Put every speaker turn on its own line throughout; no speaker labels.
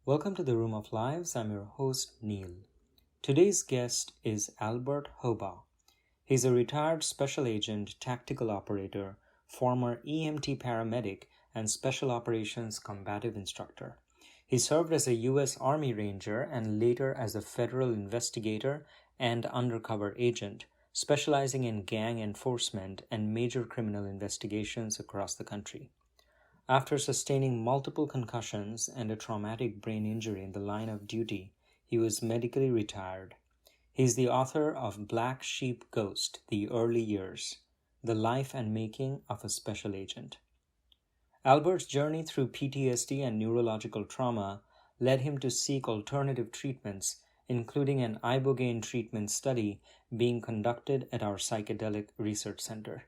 Welcome to the Room of Lives. I'm your host, Neil. Today's guest is Albert Hoba. He's a retired special agent, tactical operator, former EMT paramedic, and special operations combative instructor. He served as a U.S. Army Ranger and later as a federal investigator and undercover agent, specializing in gang enforcement and major criminal investigations across the country. After sustaining multiple concussions and a traumatic brain injury in the line of duty, he was medically retired. He is the author of Black Sheep Ghost: The Early Years, The Life and Making of a Special Agent. Albert's journey through PTSD and neurological trauma led him to seek alternative treatments, including an ibogaine treatment study being conducted at our psychedelic research center.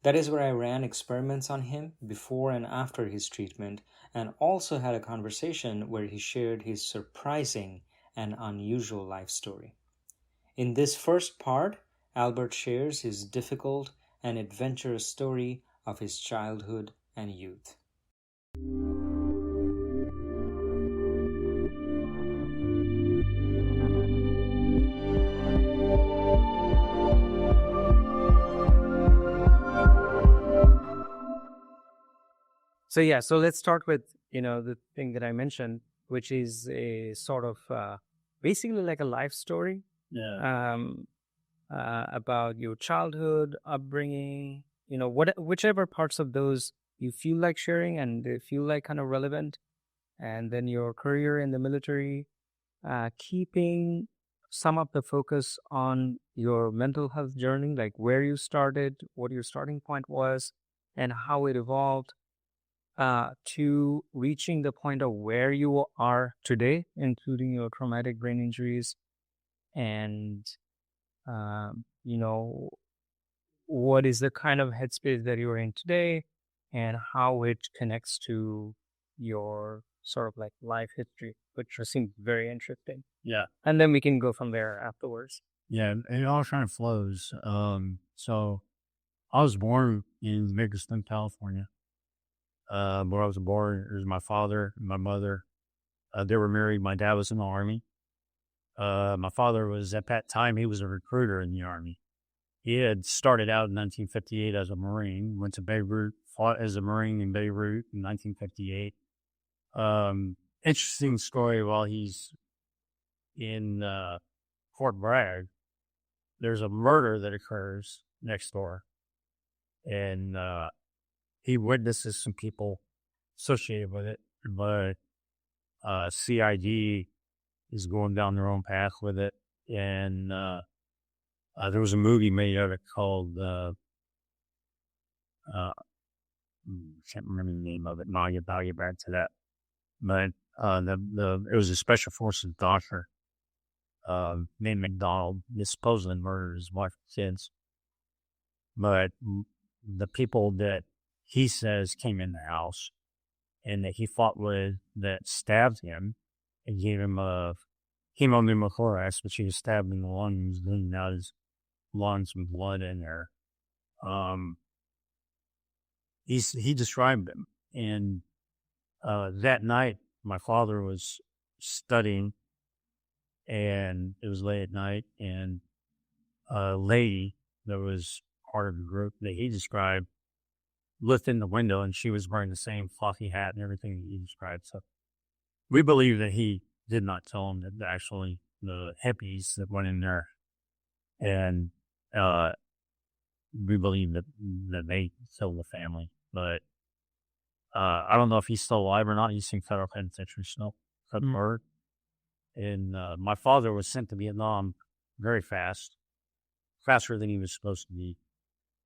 That is where I ran experiments on him before and after his treatment, and also had a conversation where he shared his surprising and unusual life story. In this first part, Albert shares his difficult and adventurous story of his childhood and youth.
So let's start with, the thing that I mentioned, which is a sort of basically like a life story.
Yeah.
About your childhood, upbringing, whichever parts of those you feel like sharing and they feel like kind of relevant. And then your career in the military, keeping some of the focus on your mental health journey, like where you started, what your starting point was, and how it evolved to reaching the point of where you are today, including your traumatic brain injuries and, what is the kind of headspace that you're in today and how it connects to your sort of like life history, which seems very interesting.
Yeah.
And then we can go from there afterwards.
Yeah. It all kind of flows. So I was born in Bakersfield, California. Where I was born, it was my father and my mother. They were married. My dad was in the Army. My father was, at that time, he was a recruiter in the Army. He had started out in 1958 as a Marine, went to Beirut, fought as a Marine in Beirut in 1958. Interesting story, while he's in Fort Bragg, there's a murder that occurs next door. And he witnesses some people associated with it, but CID is going down their own path with it. And there was a movie made of it called, can't remember the name of it. No, I'll get back to that. But it was a special forces doctor named McDonald. He supposedly murdered his wife and kids. But the people that he says came in the house and that he fought with, that stabbed him and gave him a hemopneumothorax, which he was stabbed in the lungs, bleeding out his lungs with blood in there. He described them. And that night, my father was studying, and it was late at night, and a lady that was part of the group that he described looked in the window, and she was wearing the same fluffy hat and everything that he described. So we believe that he did not tell him that actually the hippies that went in there, and we believe that they killed the family. But I don't know if he's still alive or not. He's in federal penitentiary still. Murdered. And my father was sent to Vietnam very fast, faster than he was supposed to be,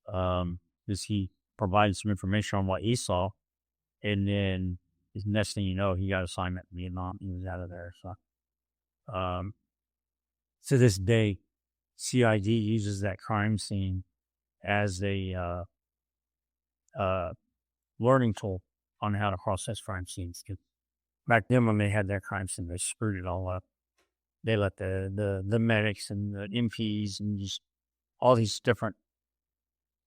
because he provided some information on what he saw, and then the next thing you know, he got assignment in Vietnam. He was out of there. So, to this day, CID uses that crime scene as a learning tool on how to process crime scenes. Back then, when they had that crime scene, they screwed it all up. They let the medics and the MPs and just all these different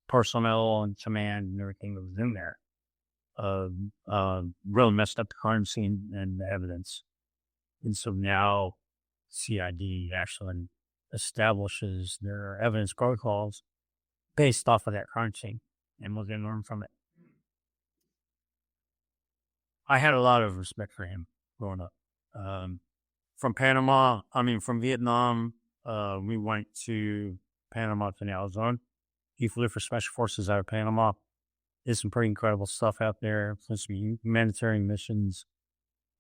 personnel and command and everything that was in there really messed up the crime scene and the evidence. And so now CID actually establishes their evidence protocols based off of that crime scene, and we're going to learn from it. I had a lot of respect for him growing up. From Vietnam, we went to Panama to Alzon. He flew for Special Forces out of Panama. Did some pretty incredible stuff out there. Some humanitarian missions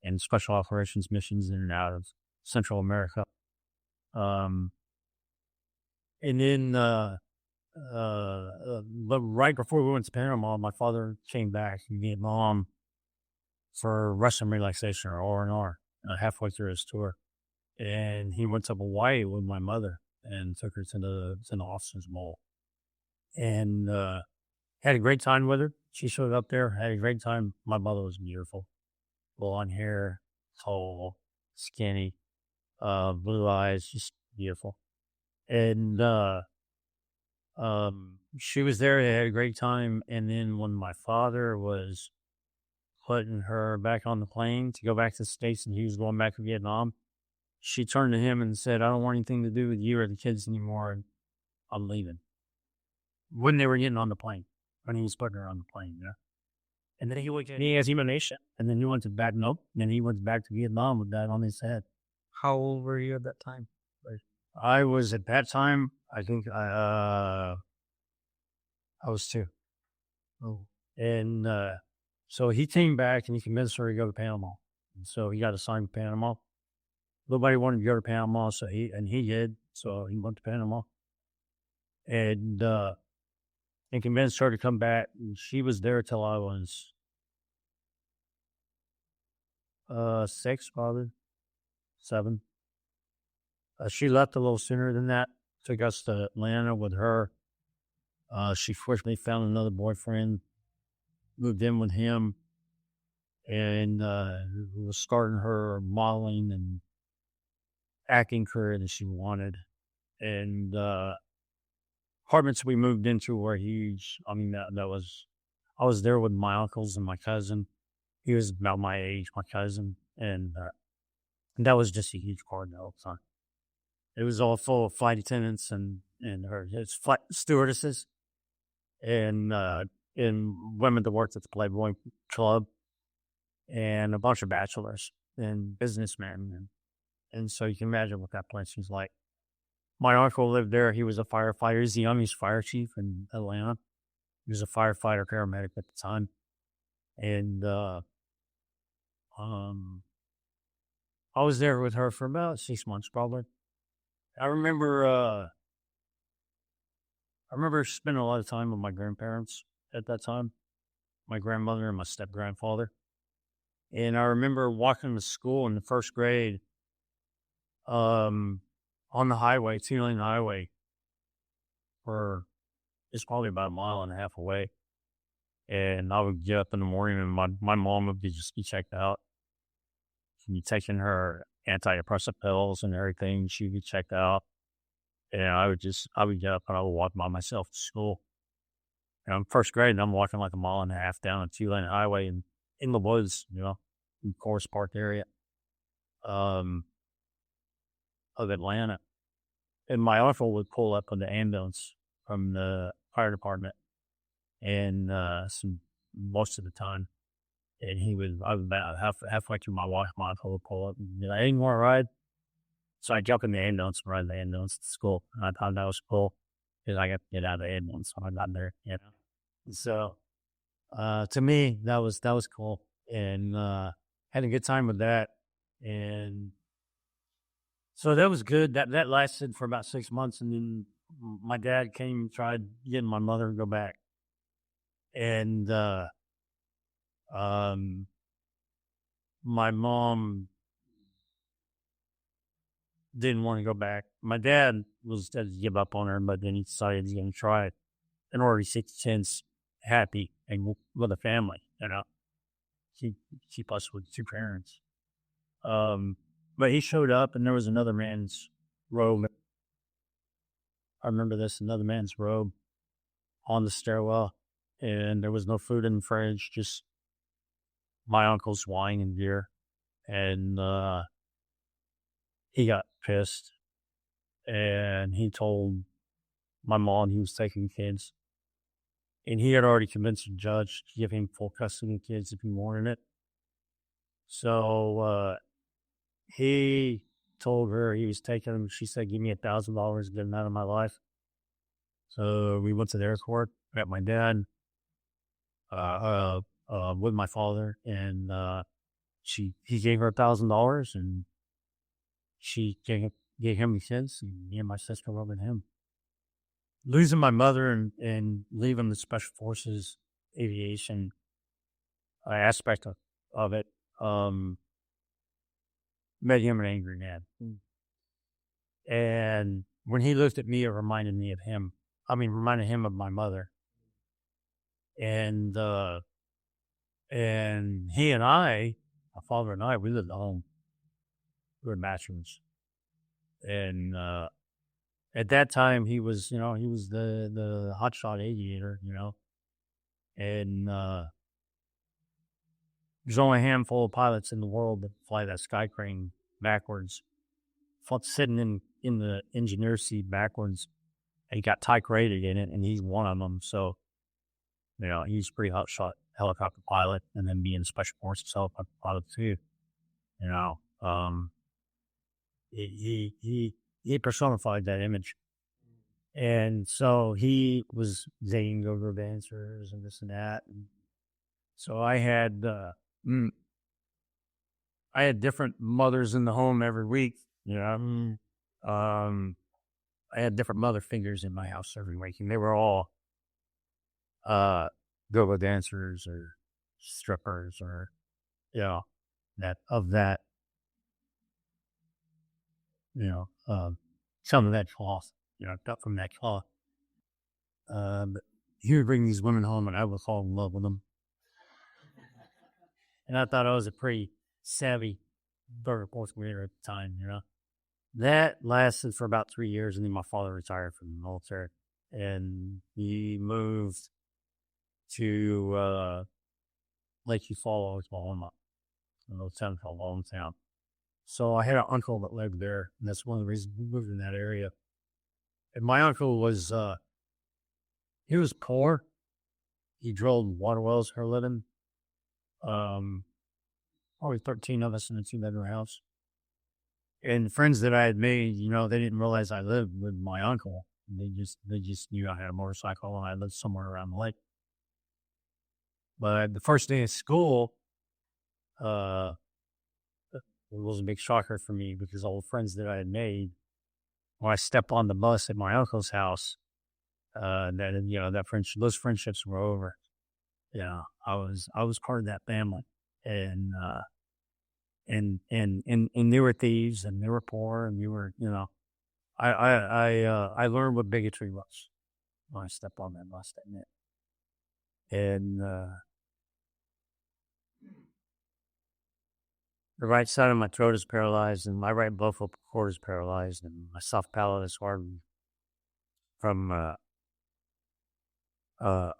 and special operations missions in and out of Central America. And then, but right before we went to Panama, my father came back from Vietnam for rest and relaxation, or R&R, halfway through his tour. And he went to Hawaii with my mother and took her to the Austin's Mall. And had a great time with her. She showed up there, had a great time. My mother was beautiful. Blonde hair, tall, skinny, blue eyes, just beautiful. And she was there, they had a great time. And then when my father was putting her back on the plane to go back to the States and he was going back to Vietnam, she turned to him and said, "I don't want anything to do with you or the kids anymore. And I'm leaving." When they were getting on the plane, when he was putting her on the plane, yeah. And then he went to Nation, and then he went to back, nope. And then he went back to Vietnam with that on his head.
How old were you at that time?
I was at that time, I think I was 2.
Oh.
And so he came back and he convinced her to go to Panama. And so he got assigned to Panama. Nobody wanted to go to Panama, so he did. So he went to Panama. And convinced her to come back. And she was there till I was 6, probably 7. She left a little sooner than that. Took us to Atlanta with her. She fortunately found another boyfriend, moved in with him, and was starting her modeling and acting career that she wanted. And apartments we moved into were huge. I mean, I was there with my uncles and my cousin. He was about my age, my cousin, and that was just a huge part all the time. It was all full of flight attendants and his flight stewardesses and women that worked at the Playboy Club and a bunch of bachelors and businessmen. And so you can imagine what that place was like. My uncle lived there. He was a firefighter. He's the youngest fire chief in Atlanta. He was a firefighter paramedic at the time. And I was there with her for about 6 months, probably. I remember spending a lot of time with my grandparents at that time, my grandmother and my step-grandfather. And I remember walking to school in the first grade on the highway, 2-lane highway, it's probably about a mile and a half away. And I would get up in the morning and my mom would just be checked out. She'd be taking her antidepressant pills and everything. She'd be checked out. And I would get up and I would walk by myself to school. And I'm first grade and I'm walking like a mile and a half down a 2-lane highway in the woods, in the Forest Park area of Atlanta. And my uncle would pull up on the ambulance from the fire department and most of the time. And I was about halfway through my walk, my uncle would pull up and be like, "Hey, you want to ride?" So I jumped in the ambulance and ride the ambulance to school. And I thought that was cool because I got to get out of the ambulance when I got there, So to me, that was cool. And had a good time with that. And so that was good. That lasted for about 6 months. And then my dad came and tried getting my mother to go back. And my mom didn't want to go back. My dad was to give up on her, but then he decided he's going to try it in order to keep happy and with a family, keep us with 2 parents. But he showed up and there was another man's robe. I remember this, another man's robe on the stairwell, and there was no food in the fridge, just my uncle's wine and beer. And he got pissed and he told my mom he was taking kids. And he had already convinced the judge to give him full custody of the kids if he wanted it. So he told her he was taking them. She said, "Give me $1,000, get him out of my life." So we went to the airport, met my dad, with my father, and he gave her $1,000, and she gave him the kids, and me and my sister were with him. Losing my mother and leaving the special forces aviation aspect of it made him an angry man. And when he looked at me, it reminded me of him. Reminded him of my mother. And he and I, my father and I, we lived at home. We were bachelors. And at that time, he was the hotshot aviator, and there's only a handful of pilots in the world that fly that sky crane backwards, sitting in the engineer seat backwards. And he got type rated in it, and he's one of them. So, he's a pretty hotshot helicopter pilot, and then being a special forces helicopter pilot too. He personified that image. And so he was zinging over adventurous and this and that. And so I had different mothers in the home every week. I had different mother figures in my house every week, and they were all go-go dancers or strippers or some of that cloth, cut from that cloth. But he would bring these women home, and I would fall in love with them. And I thought I was a pretty savvy third or fourth grader at the time, That lasted for about 3 years, and then my father retired from the military, and he moved to Lake Eufaula, Oklahoma, a little town called Longtown. So I had an uncle that lived there, and that's one of the reasons we moved in that area. And my uncle was, he was poor. He drilled water wells for a living. Probably 13 of us in a 2-bedroom house. And friends that I had made, they didn't realize I lived with my uncle. They just knew I had a motorcycle and I lived somewhere around the lake. But the first day of school, it was a big shocker for me because all the friends that I had made, when I stepped on the bus at my uncle's house, those friendships were over. I was part of that family, and they were thieves and they were poor and we were, I learned what bigotry was when I stepped on that bus that night. And the right side of my throat is paralyzed, and my right vocal cord is paralyzed, and my soft palate is hardened from a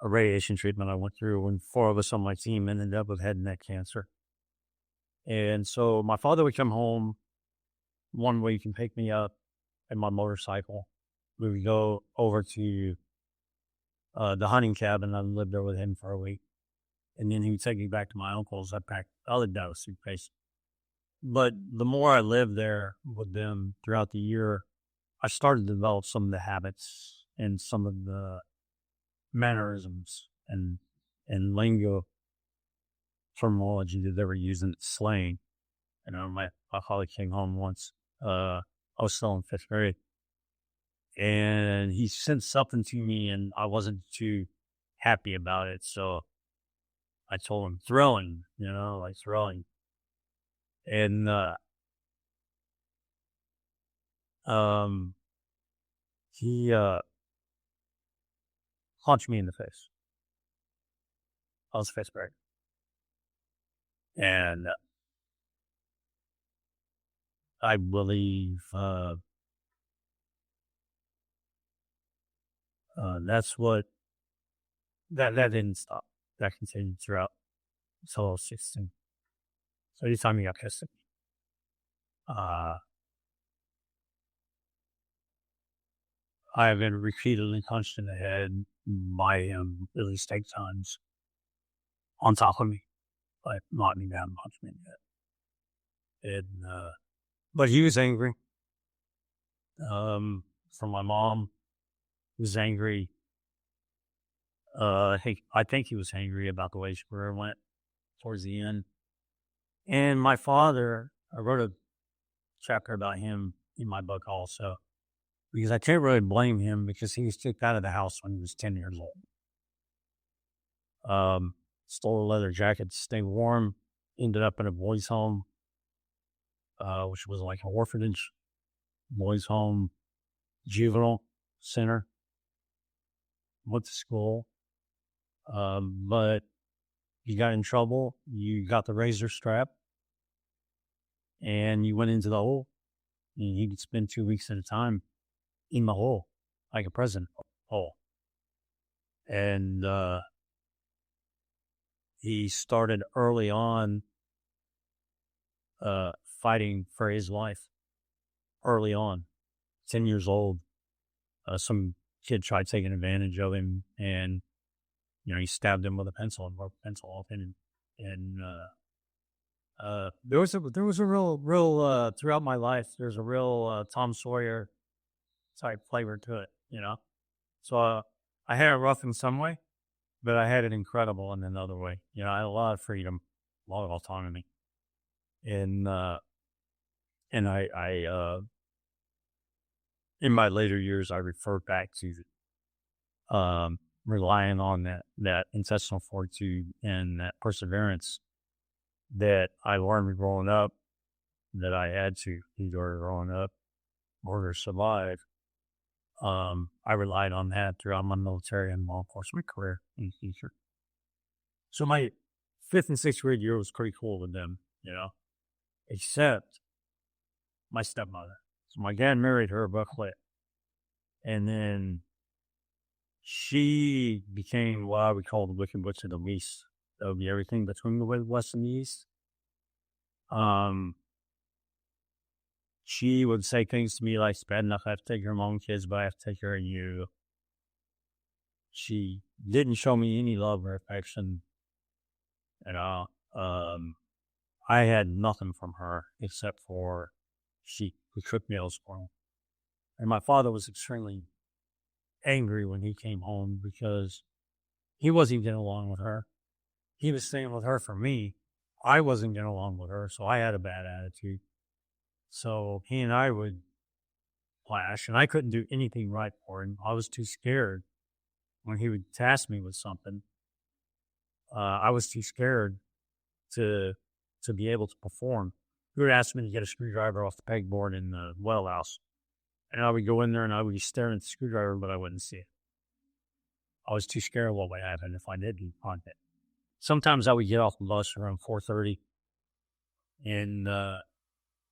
radiation treatment I went through when 4 of us on my team ended up with head and neck cancer. And so my father would come home one week and pick me up in my motorcycle. We would go over to the hunting cabin. I lived there with him for a week. And then he would take me back to my uncle's. I lived out of a suitcase. But the more I lived there with them throughout the year, I started to develop some of the habits and some of the mannerisms and lingo terminology that they were using at slang. My father came home once. I was still in 5th grade. And he sent something to me, and I wasn't too happy about it. So I told him, throwing, like throwing. And he punched me in the face. I was 5th grade. And I believe that's what that didn't stop. That continued throughout until I was 16. So anytime he got pissed at me, I have been repeatedly punched in the head by him at least 8 times on top of me, like knocked me down and punched me in the head. And, but he was angry. From my mom, he was angry. I think he was angry about the way his career went towards the end. And my father, I wrote a chapter about him in my book also, because I can't really blame him because he was kicked out of the house when he was 10 years old. Stole a leather jacket to stay warm, ended up in a boys' home, which was like an orphanage, boys' home, juvenile center. Went to school, but you got in trouble. You got the razor strap, and you went into the hole. And he could spend 2 weeks at a time in the hole, like a prison hole. And he started early on fighting for his life. Early on, 10 years old, some kid tried taking advantage of him, and he stabbed him with a pencil and broke the pencil off him. And there was a real throughout my life. There's a real Tom Sawyer type flavor to it, So I had it rough in some way, but I had it incredible in another way. I had a lot of freedom, a lot of autonomy, and I in my later years I referred back to relying on that intestinal fortitude and that perseverance that I learned growing up, that I had to endure growing up or to survive. I relied on that throughout my military and law enforcement career in the future. So my 5th and 6th grade year was pretty cool with them, except my stepmother. So my dad married her, Bucklet, and then she became what I would call the Wicked Witch of the East. That would be everything between the West and the East. She would say things to me like, it's bad enough I have to take care of my own kids, but I have to take care of you. She didn't show me any love or affection at all. I had nothing from her except for she would cook meals for me. And my father was extremely angry when he came home because he wasn't getting along with her. He was staying with her for me. I wasn't getting along with her, so I had a bad attitude. So he and I would clash, and I couldn't do anything right for him. I was too scared when he would task me with something. I was too scared to be able to perform. He would ask me to get a screwdriver off the pegboard in the well house, and I would go in there and I would be staring at the screwdriver, but I wouldn't see it. I was too scared of what would happen if I didn't find it. Sometimes I would get off the bus around 4:30 and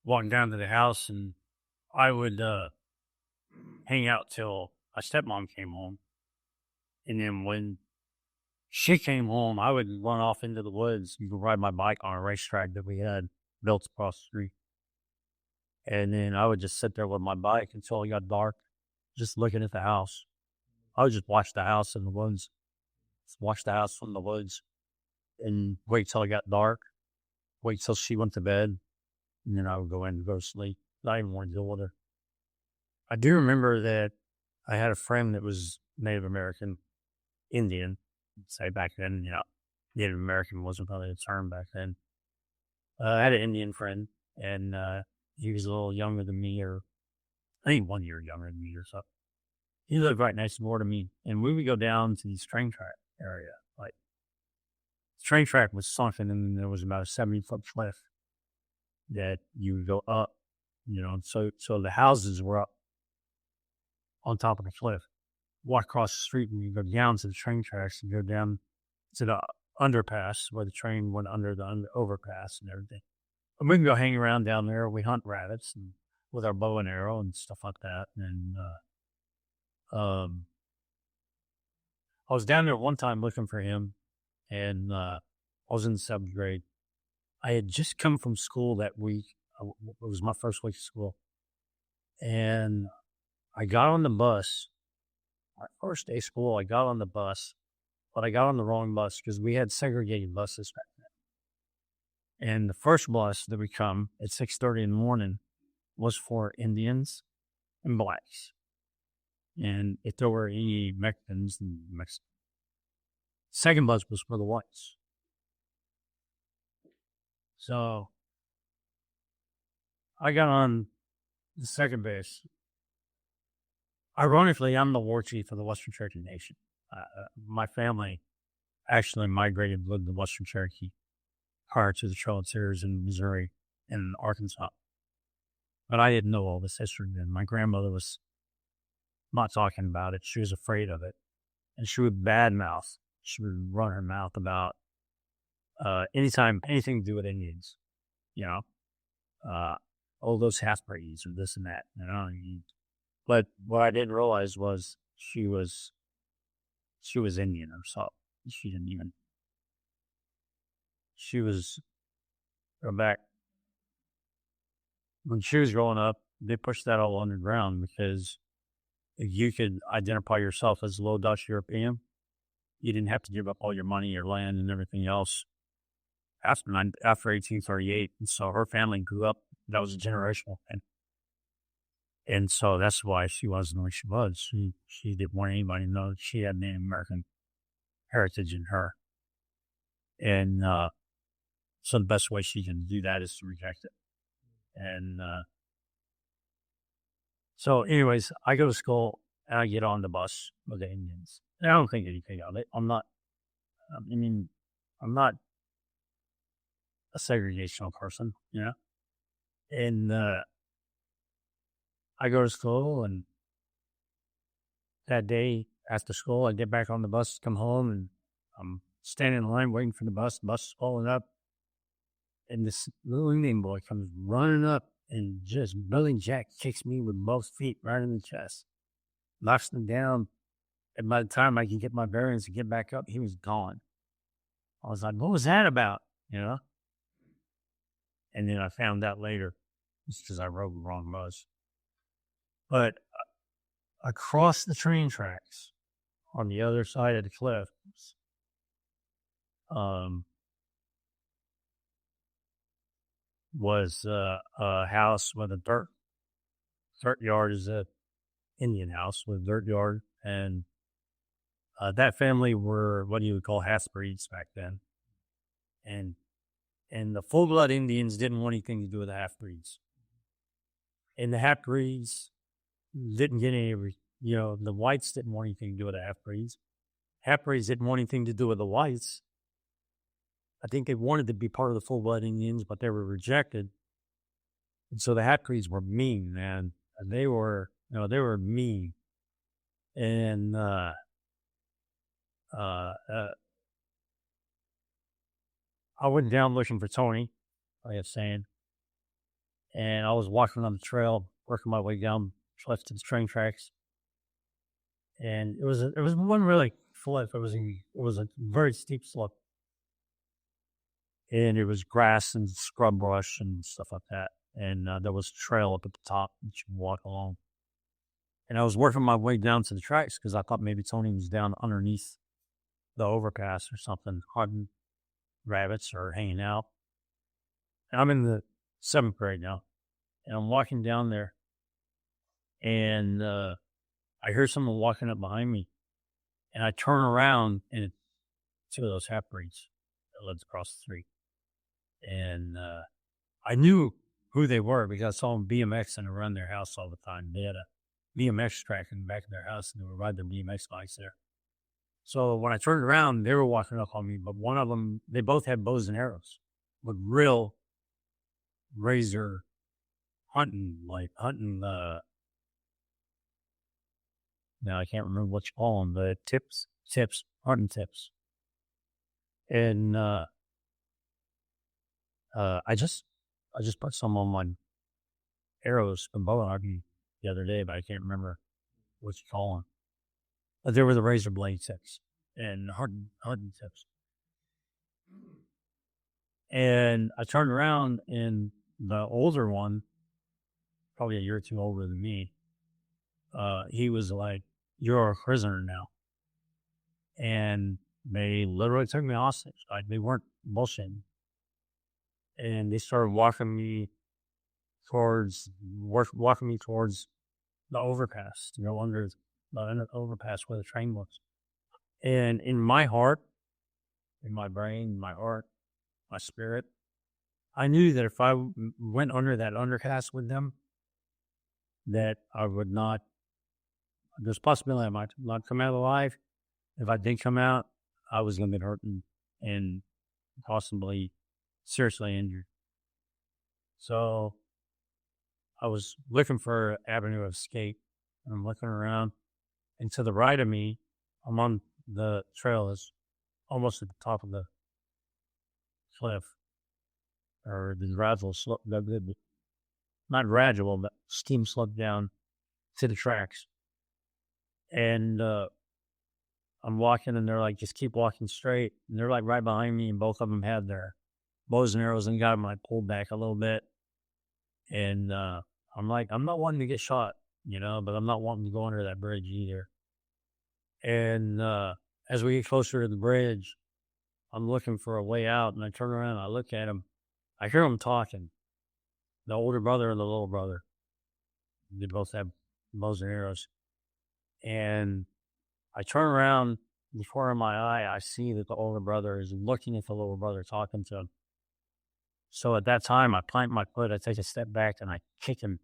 walk down to the house, and I would hang out till my stepmom came home. And then when she came home, I would run off into the woods and ride my bike on a racetrack that we had built across the street. And then I would just sit there with my bike until it got dark, just looking at the house. I would just watch the house in the woods, watch the house from the woods, and wait till it got dark, wait till she went to bed, and then I would go in and go to sleep. Not even want to deal with her. I do remember that I had a friend that was Native American, Indian, say back then, Native American wasn't probably a term back then. I had an Indian friend, and he was a little younger than me, or I think 1 year younger than me or so. He lived right next door to me, and we would go down to this train track area. Like, the train track was sunken, and then there was about a 70-foot cliff that you would go up, so the houses were up on top of the cliff. Walk across the street and you go down to the train tracks and go down to the underpass where the train went under the overpass and everything. And we can go hang around down there. We hunt rabbits and with our bow and arrow and stuff like that. And I was down there one time looking for him, and I was in the 7th grade. I had just come from school that week. It was my first week of school. And I got on the bus. My first day of school, I got on the bus, but I got on the wrong bus because we had segregated buses back then. And the first bus that would come at 6:30 in the morning was for Indians and blacks. And if there were any Mexicans, second bus was for the whites. So I got on the second base. Ironically, I'm the war chief of the Western Cherokee Nation. My family actually migrated lived in Western Cherokee prior to the Charlottesville in Missouri and Arkansas. But I didn't know all this history then. My grandmother was not talking about it. She was afraid of it. And she would badmouth. She would run her mouth about anything to do with Indians, all those half-breeds or this and that. But what I didn't realize was she was Indian herself. She was back when she was growing up. They pushed that all underground because if you could identify yourself as low Dutch European, you didn't have to give up all your money, your land, and everything else after 1838. And so her family grew up. That was a generational thing. And so that's why she wasn't the way she was. She didn't want anybody to know that she had Native American heritage in her. And so the best way she can do that is to reject it. And so anyways, I go to school and I get on the bus with the Indians. And I don't think anything of it. I'm not a segregational person, And I go to school, and that day after school, I get back on the bus, come home, and I'm standing in line waiting for the bus. The bus is pulling up, and this little Indian boy comes running up and just Billy Jack kicks me with both feet right in the chest, knocks me down. And by the time I can get my bearings and get back up, he was gone. I was like, what was that about? And then I found out later, it's because I rode the wrong bus. But across the train tracks on the other side of the cliff was a house with a dirt yard. Is a Indian house with a dirt yard. And that family were what you would call half-breeds back then. And the full-blood Indians didn't want anything to do with the half-breeds. And the half-breeds didn't get any, the whites didn't want anything to do with the half-breeds. Half-breeds didn't want anything to do with the whites. I think they wanted to be part of the full-blood Indians, but they were rejected. And so the half-breeds were mean, man. And they were mean. And I went down looking for Tony, like I was saying. And I was walking on the trail, working my way down cliff to the train tracks. And it was one really cliff. It was a very steep slope. And it was grass and scrub brush and stuff like that. And there was a trail up at the top that you could walk along. And I was working my way down to the tracks because I thought maybe Tony was down underneath the overpass or something, hunting rabbits or hanging out. And I'm in the 7th grade now. And I'm walking down there. And I hear someone walking up behind me. And I turn around, and it's two of those half-breeds that lived across the street. And I knew who they were because I saw them BMX and around their house all the time. They had a BMX track in the back of their house, and they would ride their BMX bikes there. So when I turned around, they were walking up on me, but one of them, they both had bows and arrows with real razor hunting. Now I can't remember what you call them, but hunting tips. And I just put some on my arrows and bow and arrow the other day, but I can't remember what you call them. But there were the razor blade tips and hunting tips. And I turned around, and the older one, probably a year or two older than me, he was like, "You're a prisoner now," and they literally took me hostage. Like they weren't bullshitting, and they started walking me towards the overpass to go under the overpass where the train was. And in my heart, in my brain, my heart, my spirit, I knew that if I went under that underpass with them, that I would not. There's a possibility I might not come out alive. If I did come out, I was going to get hurt and possibly seriously injured. So I was looking for an avenue of escape. And I'm looking around, and to the right of me, I'm on the trail is almost at the top of the cliff, or the gradual slope, not gradual, but steam slope down to the tracks. And I'm walking, and they're like, just keep walking straight. And they're like right behind me, and both of them had their bows and arrows and got them like pulled back a little bit. And I'm like, I'm not wanting to get shot, but I'm not wanting to go under that bridge either. And as we get closer to the bridge, I'm looking for a way out, and I turn around, and I look at him. I hear them talking, the older brother and the little brother. They both have bows and arrows. And I turn around, before in my eye, I see that the older brother is looking at the little brother, talking to him. So at that time, I plant my foot, I take a step back, and I kick him,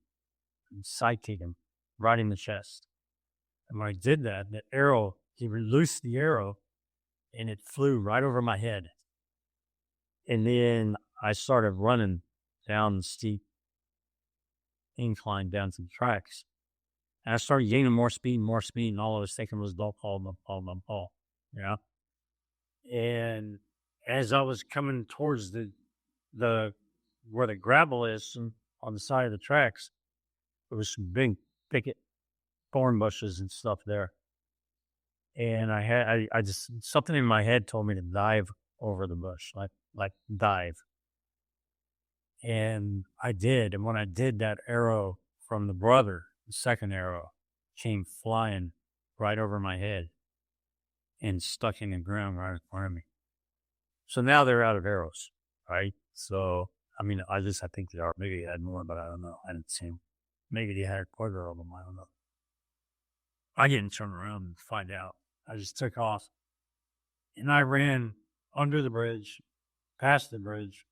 side kick him, right in the chest. And when I did that, the arrow, he released the arrow, and it flew right over my head. And then I started running down the steep incline down to the tracks. And I started gaining more speed, and all I was thinking was don't fall. Yeah. And as I was coming towards the where the gravel is on the side of the tracks, there was some big thicket thorn bushes and stuff there. And I just, something in my head told me to dive over the bush, like dive. And I did. And when I did, that arrow from the brother, the second arrow, came flying right over my head and stuck in the ground right in front of me. So now they're out of arrows, right? So, I think they are. Maybe they had more, but I don't know. I didn't see them. Maybe they had a quarter of them. I don't know. I didn't turn around and find out. I just took off. And I ran under the bridge, past the bridge.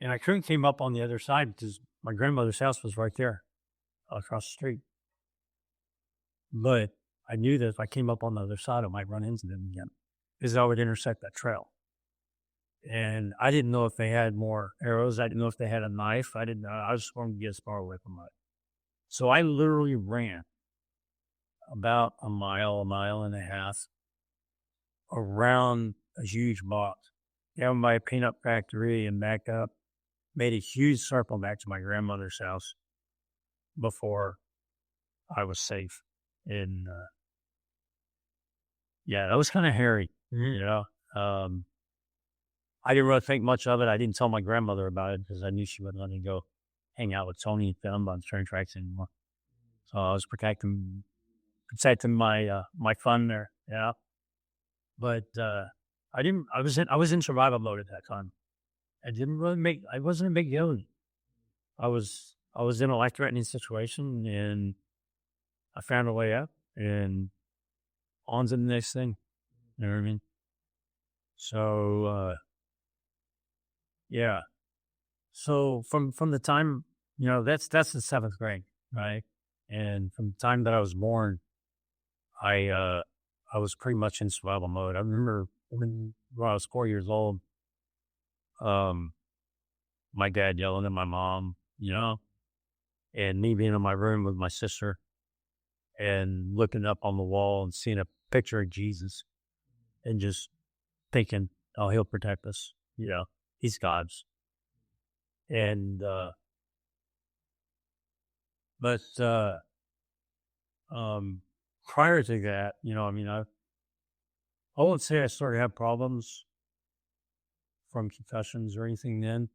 And I couldn't came up on the other side because my grandmother's house was right there across the street. But I knew that if I came up on the other side, I might run into them again because I would intersect that trail. And I didn't know if they had more arrows. I didn't know if they had a knife. I didn't know. I just wanted to get as far away from it. So I literally ran about a mile and a half around a huge box down by a peanut factory and back up. Made a huge circle back to my grandmother's house before I was safe. And that was kind of hairy, I didn't really think much of it. I didn't tell my grandmother about it because I knew she wouldn't let me go hang out with Tony and them on the train tracks anymore. So I was protecting my my fun there, yeah. But I was in survival mode at that time. I wasn't a big deal. I was in a life-threatening situation, and I found a way out, and on to the next thing. You know what I mean? So, yeah. So from the time, that's the 7th grade, right? And from the time that I was born, I was pretty much in survival mode. I remember when I was 4 years old, my dad yelling at my mom, and me being in my room with my sister and looking up on the wall and seeing a picture of Jesus and just thinking, oh, he'll protect us. He's God's. And, but prior to that, I won't say I started to have problems from concussions or anything then.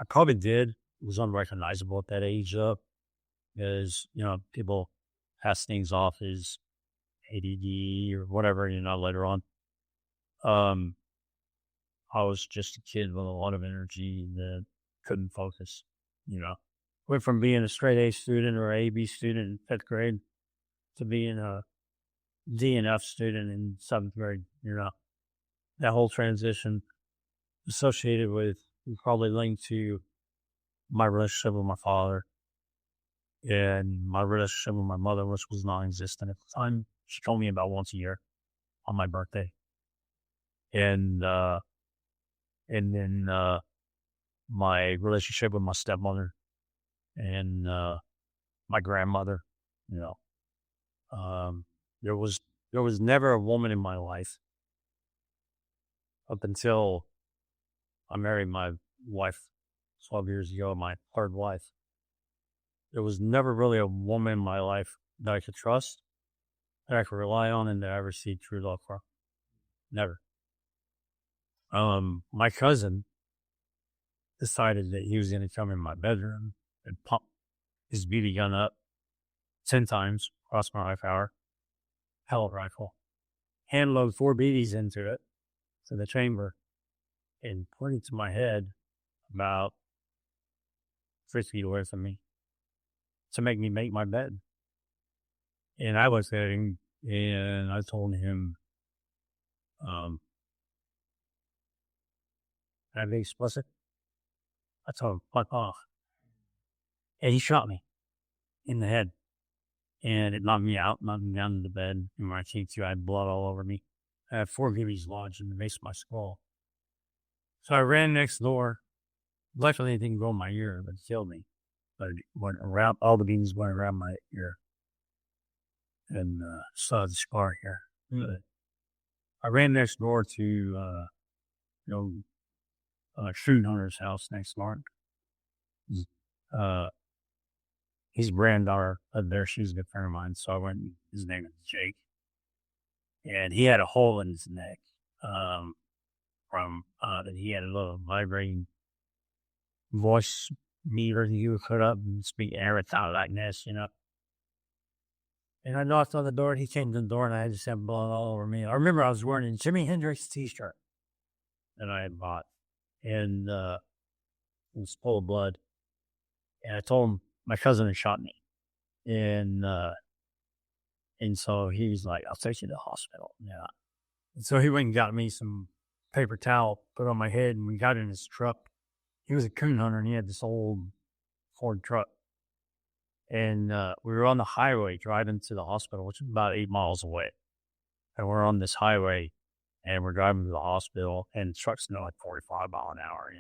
I probably did. It was unrecognizable at that age, because, people pass things off as ADD or whatever, later on. I was just a kid with a lot of energy that couldn't focus, you know. Went from being a straight A student or AB student in fifth grade to being a D and F student in seventh grade, That whole transition associated with, probably linked to my relationship with my father and my relationship with my mother, which was non-existent at the time. She told me about once a year on my birthday. And then my relationship with my stepmother and my grandmother, you know. There was never a woman in my life up until I married my wife 12 years ago, my third wife. There was never really a woman in my life that I could trust, that I could rely on, and that I ever see true love from. Never. My cousin decided that he was going to come in my bedroom and pump his BB gun up 10 times across my life hour, pellet rifle, hand load 4 BBs into it, to the chamber, and point it to my head about 3 feet away from me to make me make my bed. And I was sitting, and I told him, can I be explicit? I told him, fuck off. And he shot me in the head. And it knocked me out, knocked me down to the bed. And when I came to, I had blood all over me. I had 4 BBs lodged in the base of my skull. So I ran next door. Luckily, it didn't go in my ear, but it killed me. But it went around, all the BBs went around my ear. And saw the scar here. But I ran next door to, shooting hunter's house next door. His granddaughter lived there. She was a good friend of mine. So I went, his name is Jake. And he had a hole in his neck that he had a little vibrating voice meter that you would put up and speak everything like this, And I knocked on the door, and he came to the door, and I just had blood all over me. I remember I was wearing a Jimi Hendrix t-shirt that I had bought, and it was full of blood. And I told him my cousin had shot me, and so he was like, "I'll take you to the hospital." Yeah. And so he went and got me some paper towel, put on my head, and we got in his truck. He was a coon hunter, and he had this old Ford truck. And we were on the highway driving to the hospital, which is about 8 miles away. And we're on this highway, and we're driving to the hospital, and the truck's going like 45 miles an hour,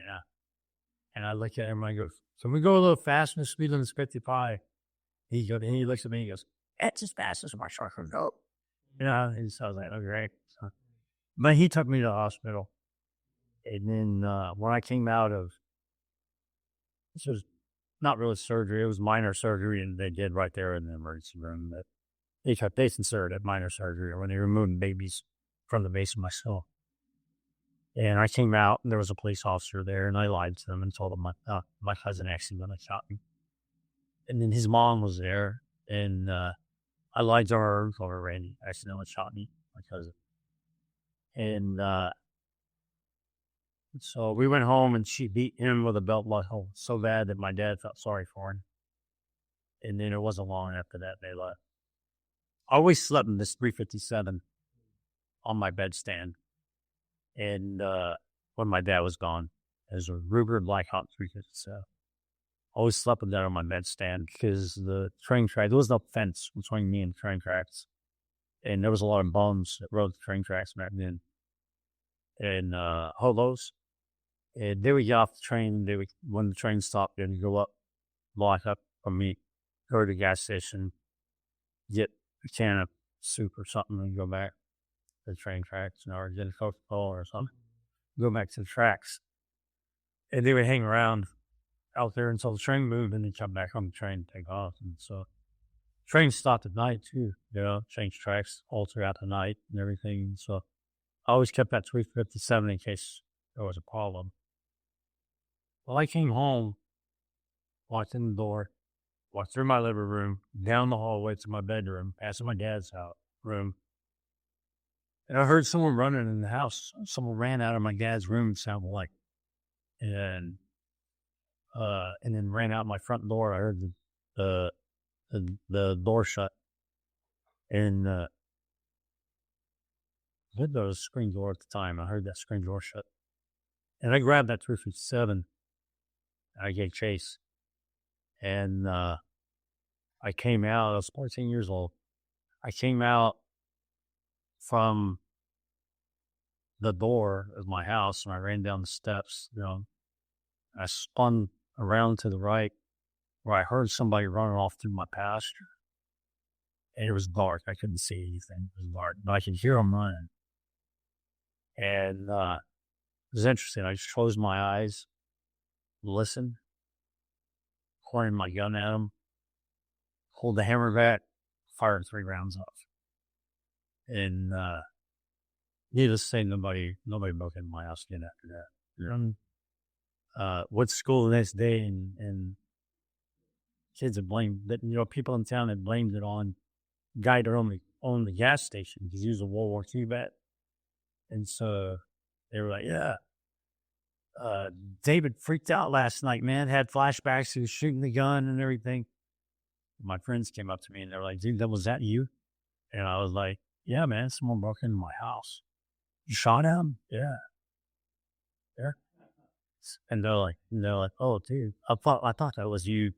And I look at him, and I go, "So we go a little fast, and the speed limit's 55. And he looks at me, and he goes, "That's as fast as my truck can go." And so I was like, "Okay, great." So, but he took me to the hospital. And then when I came out of, this was not really surgery, it was minor surgery, and they did right there in the emergency room. But they considered it minor surgery when they removed babies from the base of my skull. And I came out, and there was a police officer there, and I lied to them and told them my cousin accidentally shot me. And then his mom was there, and I lied to her, told her Randy accidentally shot me, my cousin. And so we went home, and she beat him with a belt buckle so bad that my dad felt sorry for him. And then it wasn't long after that they left. I always slept in this 357 on my bedstand. And when my dad was gone, it was a Ruger Blackhawk 357. I always slept with that on my bedstand because the train track, there was no fence between me and the train tracks. And there was a lot of bums that rode the train tracks back then. And holos. And they would get off the train. When the train stopped, they'd go up, block up from me, go to the gas station, get a can of soup or something, and go back to the train tracks, or get a Coca-Cola or something, go back to the tracks. And they would hang around out there until the train moved, and then come back on the train and take off. And so trains stopped at night too, change tracks all throughout the night and everything. So I always kept that 357 in case there was a problem. Well, I came home, walked in the door, walked through my living room, down the hallway to my bedroom, past my dad's room. And I heard someone running in the house. Someone ran out of my dad's room, it sounded like. And then ran out my front door. I heard the door shut. And I think there was a screen door at the time. I heard that screen door shut. And I grabbed that 357. I gave chase. And I came out. I was 14 years old. I came out from the door of my house and I ran down the steps. I spun around to the right where I heard somebody running off through my pasture. And it was dark. I couldn't see anything. It was dark, but I could hear them running. And it was interesting. I just closed my eyes, listened, pointed my gun at them, pulled the hammer back, fired 3 rounds off. And needless to say, nobody broke into my house again after that. Went to school the next day, and kids had blamed that. People in town had blamed it on the guy that owned the gas station because he was a World War II vet. And so they were like, "Yeah, David freaked out last night, man. Had flashbacks. He was shooting the gun and everything." My friends came up to me and they were like, "Dude, was that you?" And I was like, "Yeah, man. Someone broke into my house." "You shot him?" "Yeah." "Yeah." And they're like, "Oh, dude, I thought that was you."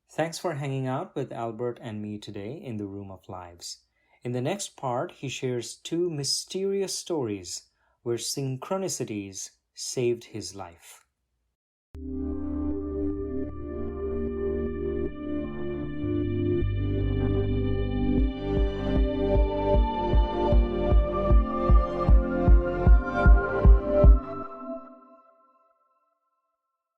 Thanks for hanging out with Albert and me today in the Room of Lives. In the next part, he shares 2 mysterious stories where synchronicities saved his life.